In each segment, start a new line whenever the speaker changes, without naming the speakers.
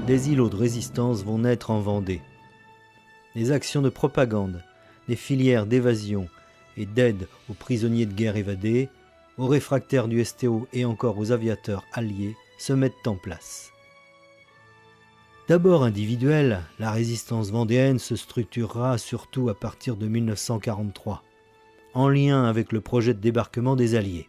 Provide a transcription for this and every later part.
des îlots de résistance vont naître en Vendée. Des actions de propagande, des filières d'évasion et d'aide aux prisonniers de guerre évadés, aux réfractaires du STO et encore aux aviateurs alliés se mettent en place. D'abord individuelle, la résistance vendéenne se structurera surtout à partir de 1943, en lien avec le projet de débarquement des Alliés.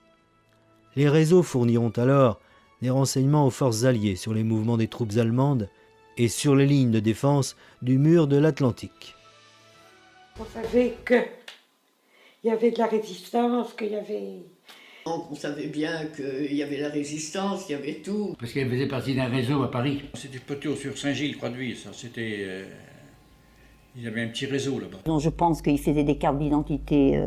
Les réseaux fourniront alors des renseignements aux forces alliées sur les mouvements des troupes allemandes et sur les lignes de défense du mur de l'Atlantique.
On savait qu'il y avait de la résistance, qu'il y avait...
Donc on savait bien qu'il y avait la résistance, il y avait tout.
Parce qu'elle faisait partie d'un réseau à Paris.
C'était Poteau sur Saint-Gilles, Croix-de-Vie, ça. C'était... il y avait un petit réseau là-bas.
Donc je pense qu'ils faisaient des cartes d'identité,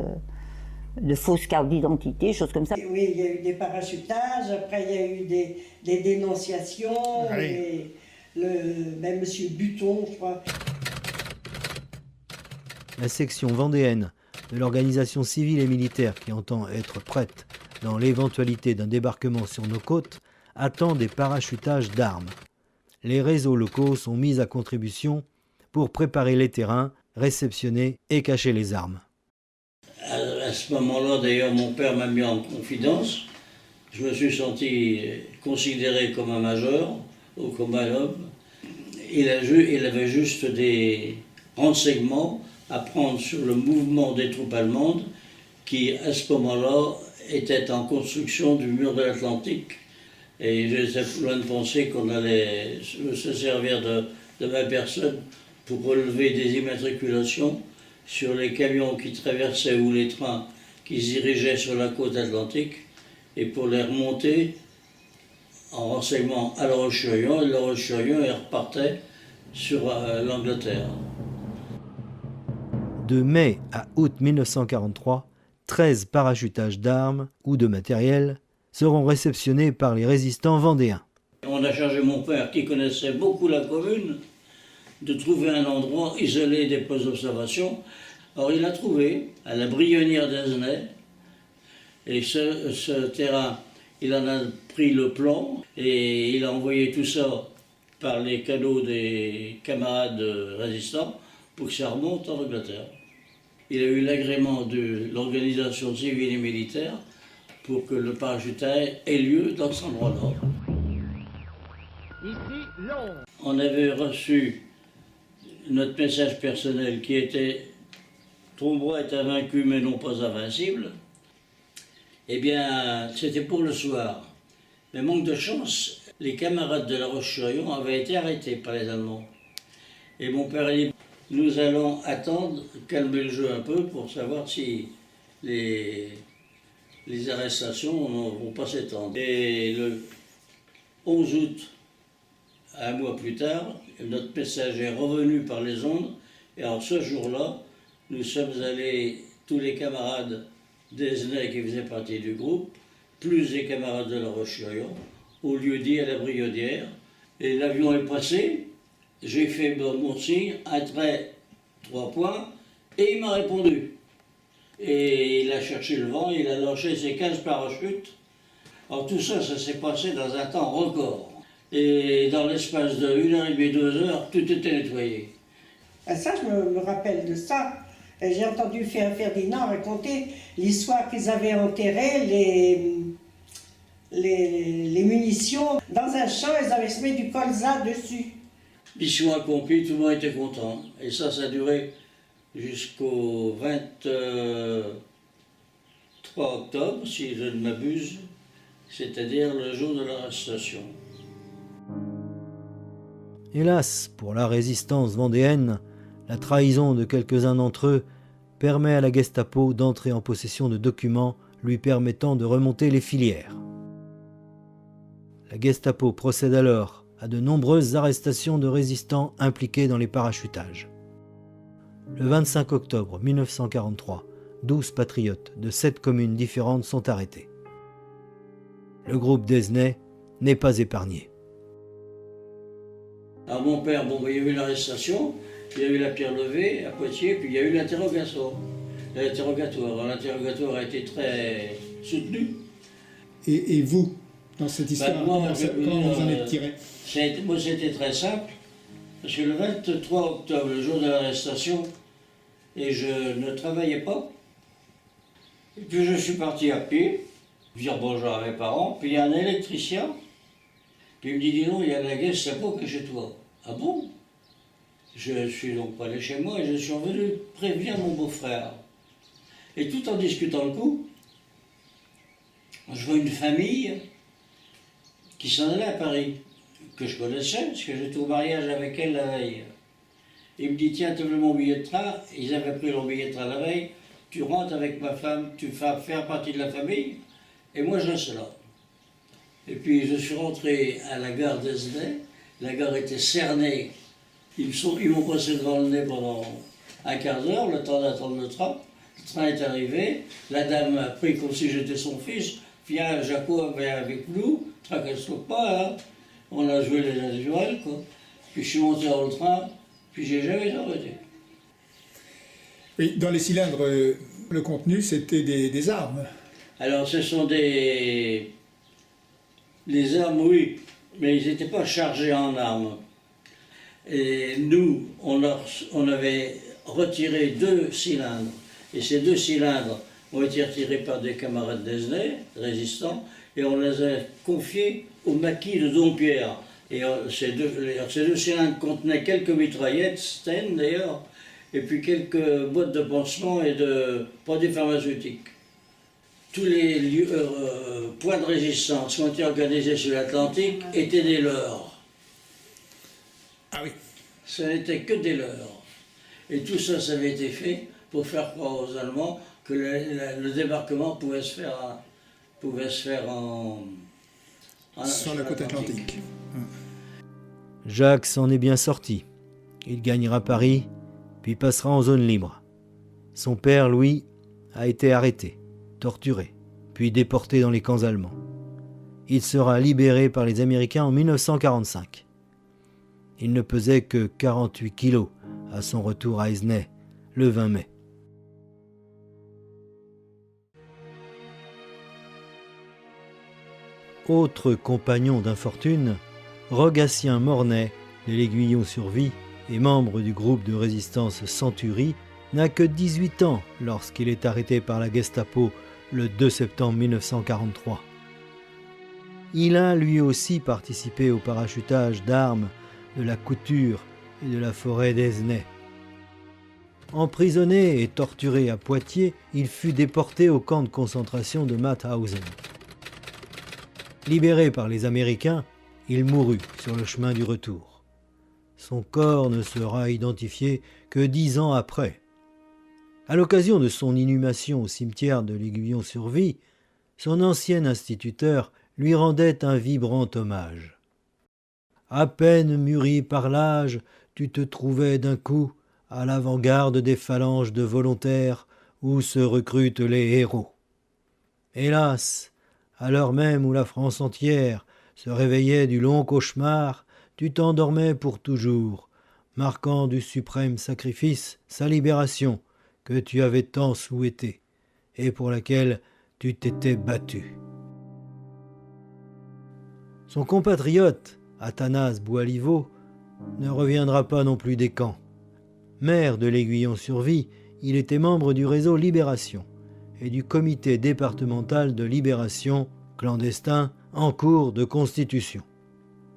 de fausses cartes d'identité, choses comme ça.
Oui, il y a eu des parachutages, après il y a eu des dénonciations,
Oui.
même M. Buton, je crois.
La section vendéenne de l'organisation civile et militaire qui entend être prête dans l'éventualité d'un débarquement sur nos côtes attend des parachutages d'armes. Les réseaux locaux sont mis à contribution pour préparer les terrains, réceptionner et cacher les armes.
À ce moment-là, d'ailleurs, mon père m'a mis en confidence. Je me suis senti considéré comme un major ou comme un homme. Il avait juste des renseignements à prendre sur le mouvement des troupes allemandes qui, à ce moment-là, étaient en construction du mur de l'Atlantique. Et j'étais loin de penser qu'on allait se servir de ma personne pour relever des immatriculations sur les camions qui traversaient ou les trains qui se dirigeaient sur la côte atlantique et pour les remonter en renseignement à La Roche-sur-Yon. Et La Roche-sur-Yon, ils repartaient sur l'Angleterre.
De mai à août 1943, 13 parachutages d'armes ou de matériel seront réceptionnés par les résistants vendéens.
On a chargé mon père, qui connaissait beaucoup la commune, de trouver un endroit isolé des postes d'observation. Alors il a trouvé à la Brionnière d'Azenay, et ce terrain, il en a pris le plan et il a envoyé tout ça par les canaux des camarades résistants pour que ça remonte en Angleterre. Il a eu l'agrément de l'organisation civile et militaire pour que le parachutage ait lieu dans cet endroit-là. On avait reçu notre message personnel qui était « Trombroy est invaincu mais non pas invincible ». Eh bien, c'était pour le soir. Mais manque de chance, les camarades de La Roche-sur-Yon avaient été arrêtés par les Allemands. Et mon père a dit « Nous allons attendre, calmer le jeu un peu pour savoir si les arrestations ne vont pas s'étendre ». Et le 11 août, un mois plus tard, notre message est revenu par les ondes. Et alors ce jour-là, nous sommes allés, tous les camarades d'Azenay qui faisaient partie du groupe, plus les camarades de La Roche-sur-Yon, au lieu-dit à la Brionnière. Et l'avion est passé, j'ai fait mon signe, un trait, 3 points, et il m'a répondu. Et il a cherché le vent, il a lâché ses 15 parachutes. Alors tout ça, ça s'est passé dans un temps record. Et dans l'espace de 1h30, 2 heures, tout était nettoyé.
Et ça, je me rappelle de ça. Et j'ai entendu Ferdinand raconter l'histoire qu'ils avaient enterré les munitions dans un champ, ils avaient semé du colza dessus.
Mission accomplie, tout le monde était content. Et ça a duré jusqu'au 23 octobre, si je ne m'abuse, c'est-à-dire le jour de l'arrestation.
Hélas, pour la résistance vendéenne, la trahison de quelques-uns d'entre eux permet à la Gestapo d'entrer en possession de documents lui permettant de remonter les filières. La Gestapo procède alors à de nombreuses arrestations de résistants impliqués dans les parachutages. Le 25 octobre 1943, 12 patriotes de 7 communes différentes sont arrêtés. Le groupe d'Azenay n'est pas épargné.
Alors mon père, bon, il y a eu l'arrestation, il y a eu la pierre levée à Poitiers, puis il y a eu l'interrogatoire. L'interrogatoire a été très soutenu.
Et vous, dans cette histoire?
Moi,
Comment vous en êtes tiré?
Moi, c'était très simple, parce que le 23 octobre, le jour de l'arrestation, et je ne travaillais pas. Et puis je suis parti à pied, dire bonjour à mes parents, puis il y a un électricien, puis il me dit, dis donc, il y a la Gestapo qui est chez toi. Ah bon? Je suis donc pas allé chez moi et je suis revenu prévenir mon beau-frère. Et tout en discutant le coup, je vois une famille qui s'en allait à Paris, que je connaissais, parce que j'étais au mariage avec elle la veille. Il me dit, tiens, tu veux mon billet de train? Ils avaient pris leur billet de train la veille, tu rentres avec ma femme, tu vas faire partie de la famille, et moi je reste là. Et puis je suis rentré à la gare d'Esnay, la gare était cernée, ils m'ont passé devant le nez pendant un quart d'heure, le temps d'attendre le train est arrivé, la dame a pris comme si j'étais son fils, viens Jaco, viens avec nous, tracasse-toi pas, hein. On a joué les naturels, quoi. Puis je suis monté dans le train, puis j'ai jamais été arrêté.
Oui, dans les cylindres, le contenu, c'était des armes.
Alors ce sont des armes, oui, mais ils n'étaient pas chargés en armes. Et nous, on avait retiré 2 cylindres, et ces 2 cylindres ont été retirés par des camarades d'Esnay, résistants, et on les a confiés au maquis de Dompierre. Et ces deux cylindres contenaient quelques mitraillettes, Sten d'ailleurs, et puis quelques boîtes de pansements et de produits pharmaceutiques. Tous les points de résistance qui ont été organisés sur l'Atlantique étaient des leurs.
Ah oui.
Ce n'était que des leurs. Et tout ça, ça avait été fait pour faire croire aux Allemands que le débarquement pouvait se faire
sur la côte atlantique.
Jacques s'en est bien sorti. Il gagnera Paris, puis passera en zone libre. Son père, Louis, a été arrêté, torturé, puis déporté dans les camps allemands. Il sera libéré par les Américains en 1945. Il ne pesait que 48 kilos à son retour à Esnay, le 20 mai. Autre compagnon d'infortune, Rogatien Mornay, de l'Aiguillon sur Vie et membre du groupe de résistance Centurie, n'a que 18 ans lorsqu'il est arrêté par la Gestapo le 2 septembre 1943. Il a lui aussi participé au parachutage d'armes de la Couture et de la forêt d'Esnay. Emprisonné et torturé à Poitiers, il fut déporté au camp de concentration de Mauthausen. Libéré par les Américains, il mourut sur le chemin du retour. Son corps ne sera identifié que 10 ans après. À l'occasion de son inhumation au cimetière de l'Aiguillon sur Vie, son ancien instituteur lui rendait un vibrant hommage. À peine mûri par l'âge, tu te trouvais d'un coup à l'avant-garde des phalanges de volontaires où se recrutent les héros. Hélas, à l'heure même où la France entière se réveillait du long cauchemar, tu t'endormais pour toujours, marquant du suprême sacrifice sa libération que tu avais tant souhaitée et pour laquelle tu t'étais battu. Son compatriote, Athanase Boaliveau, ne reviendra pas non plus des camps. Maire de l'Aiguillon sur Vie, il était membre du réseau Libération et du comité départemental de libération clandestin en cours de constitution.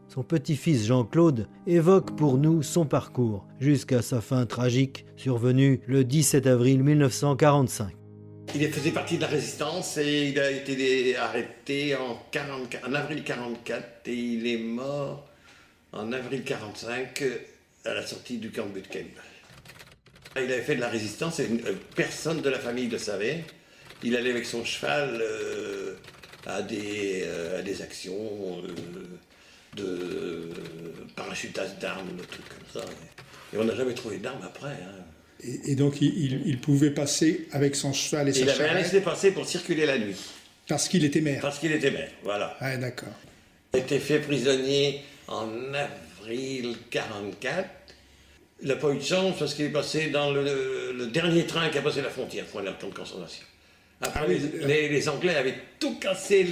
Son petit-fils Jean-Claude évoque pour nous son parcours jusqu'à sa fin tragique survenue le 17 avril 1945.
Il faisait partie de la résistance et il a été arrêté en avril 1944 et il est mort en avril 1945 à la sortie du camp de Buchenwald. Il avait fait de la résistance et personne de la famille ne le savait. Il allait avec son cheval à des actions de parachutage d'armes, de trucs comme ça. Et on n'a jamais trouvé d'armes après. Hein.
Et donc il pouvait passer avec son cheval et sa charrette.
Il avait un laissez-passer pour circuler la nuit.
Parce qu'il était maire.
Parce qu'il était maire, voilà.
Ah, d'accord.
Il a été fait prisonnier en avril 1944. Il n'a pas eu de chance parce qu'il est passé dans le dernier train qui a passé la frontière pour la camp de concentration. Après, les Anglais avaient tout cassé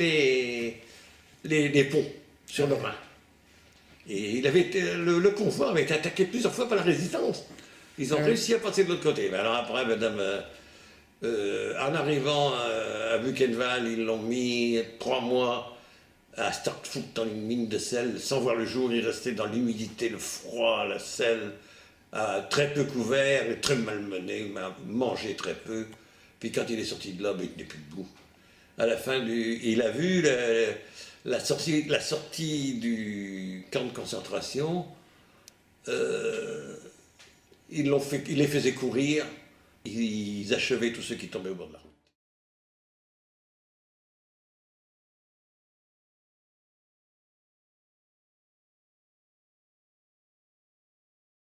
les ponts sur le Rhin. Et le convoi avait été attaqué plusieurs fois par la résistance. Ils ont réussi à passer de l'autre côté. Mais alors après, madame, en arrivant à Buchenwald, ils l'ont mis 3 mois à Starkfoot dans une mine de sel. Sans voir le jour, il restait dans l'humidité, le froid, la sel, très peu couvert, et très malmené, mangé très peu. Puis quand il est sorti de là, il tenait plus debout. À la fin, il a vu la sortie du camp de concentration. Il les faisait courir, ils achevaient tous ceux qui tombaient au bord de la route.